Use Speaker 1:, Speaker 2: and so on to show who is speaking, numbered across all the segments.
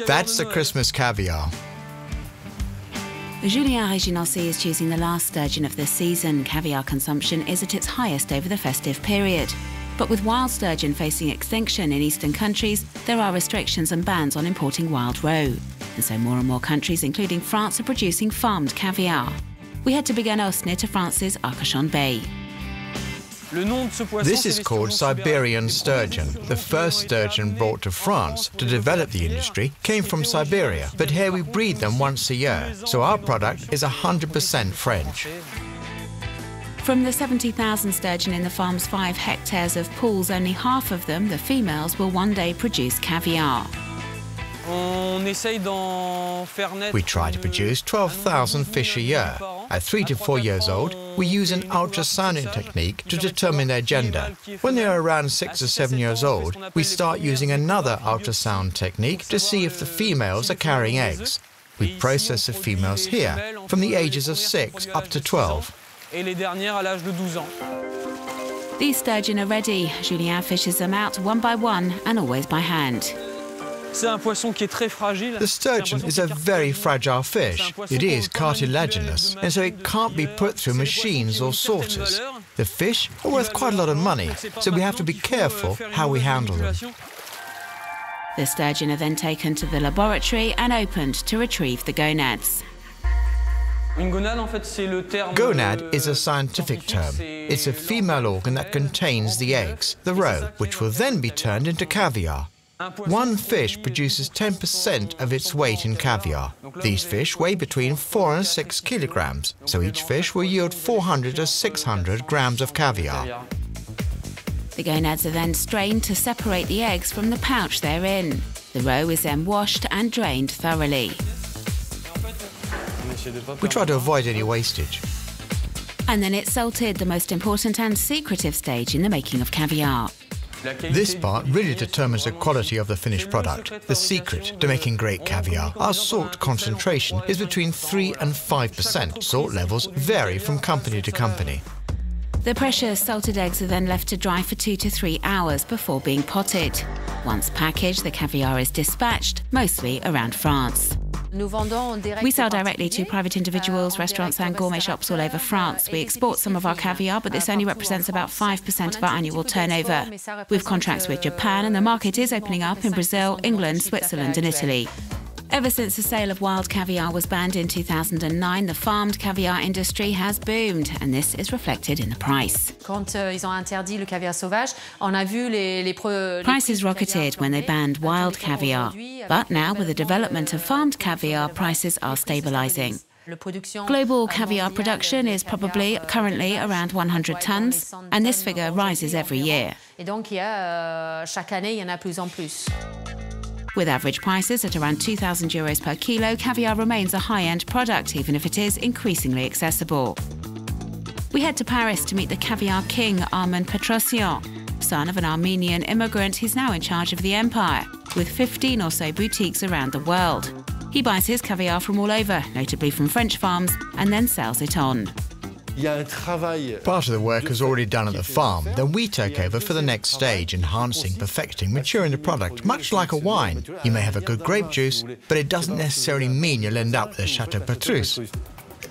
Speaker 1: That's the Christmas caviar.
Speaker 2: Julien Réginancy is choosing the last sturgeon of this season. Caviar consumption is at its highest over the festive period. But with wild sturgeon facing extinction in eastern countries, there are restrictions and bans on importing wild roe. And so more and more countries, including France, are producing farmed caviar. We head to Biganos, near to France's Arcachon Bay.
Speaker 1: This is called Siberian sturgeon. The first sturgeon brought to France to develop the industry came from Siberia, but here we breed them once a year, so our product is 100% French.
Speaker 2: From the 70,000 sturgeon in the farm's 5 hectares of pools, only half of them, the females, will one day produce caviar.
Speaker 1: We try to produce 12,000 fish a year. At 3 to 4 years old, we use an ultrasounding technique to determine their gender. When they are around 6 or 7 years old, we start using another ultrasound technique to see if the females are carrying eggs. We process the females here from the ages of 6 up to 12.
Speaker 2: These sturgeon are ready. Julien fishes them out one by one and always by hand.
Speaker 1: The sturgeon is a very fragile fish. It is cartilaginous, and so it can't be put through machines or sorters. The fish are worth quite a lot of money, so we have to be careful how we handle them.
Speaker 2: The sturgeon are then taken to the laboratory and opened to retrieve the gonads.
Speaker 1: Gonad is a scientific term. It's a female organ that contains the eggs, the roe, which will then be turned into caviar. One fish produces 10% of its weight in caviar. These fish weigh between 4 and 6 kilograms, so each fish will yield 400 to 600 grams of caviar.
Speaker 2: The gonads are then strained to separate the eggs from the pouch they're in. The roe is then washed and drained thoroughly.
Speaker 1: We try to avoid any wastage.
Speaker 2: And then it's salted, the most important and secretive stage in the making of caviar.
Speaker 1: This part really determines the quality of the finished product. The secret to making great caviar. Our salt concentration is between 3 and 5%. Salt levels vary from company to company.
Speaker 2: The precious salted eggs are then left to dry for 2 to 3 hours before being potted. Once packaged, the caviar is dispatched, mostly around France. We sell directly to private individuals, restaurants and gourmet shops all over France. We export some of our caviar, but this only represents about 5% of our annual turnover. We've contracts with Japan, and the market is opening up in Brazil, England, Switzerland and Italy. Ever since the sale of wild caviar was banned in 2009, the farmed caviar industry has boomed, and this is reflected in the price. Prices rocketed when they banned wild caviar, but now with the development of farmed caviar, prices are stabilising. Global caviar production is currently around 100 tons, and this figure rises every year. With average prices at around €2,000 per kilo, caviar remains a high-end product, even if it is increasingly accessible. We head to Paris to meet the caviar king, Armen Petrosian. Son of an Armenian immigrant, he's now in charge of the empire, with 15 or so boutiques around the world. He buys his caviar from all over, notably from French farms, and then sells it on.
Speaker 1: Part of the work is already done at the farm, then we take over for the next stage, enhancing, perfecting, maturing the product, much like a wine. You may have a good grape juice, but it doesn't necessarily mean you'll end up with a Chateau Petrus.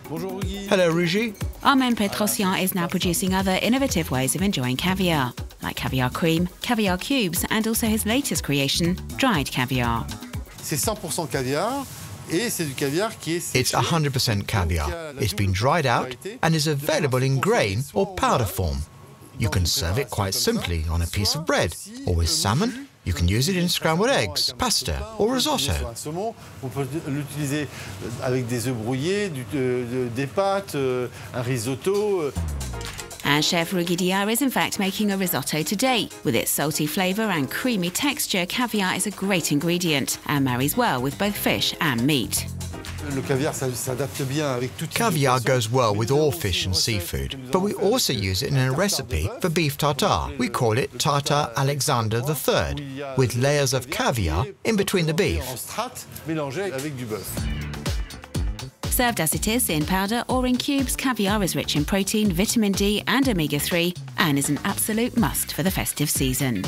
Speaker 1: Hello, Rugy.
Speaker 2: Armen Petrosian is now producing other innovative ways of enjoying caviar, like caviar cream, caviar cubes, and also his latest creation, dried caviar.
Speaker 3: C'est 100% caviar. It's
Speaker 1: 100% caviar. It's been dried out and is available in grain or powder form. You can serve it quite simply on a piece of bread, or with salmon. You can use it in scrambled eggs, pasta or risotto.
Speaker 3: On peut l'utiliser avec des œufs brouillés, des pâtes, un risotto.
Speaker 2: And Chef Rugi Diar is in fact making a risotto today. With its salty flavour and creamy texture, caviar is a great ingredient and marries well with both fish and meat.
Speaker 1: Caviar goes well with all fish and seafood, but we also use it in a recipe for beef tartare. We call it Tartare Alexander III, with layers of caviar in between the beef.
Speaker 2: Served as it is, in powder or in cubes, caviar is rich in protein, vitamin D and omega-3 and is an absolute must for the festive season.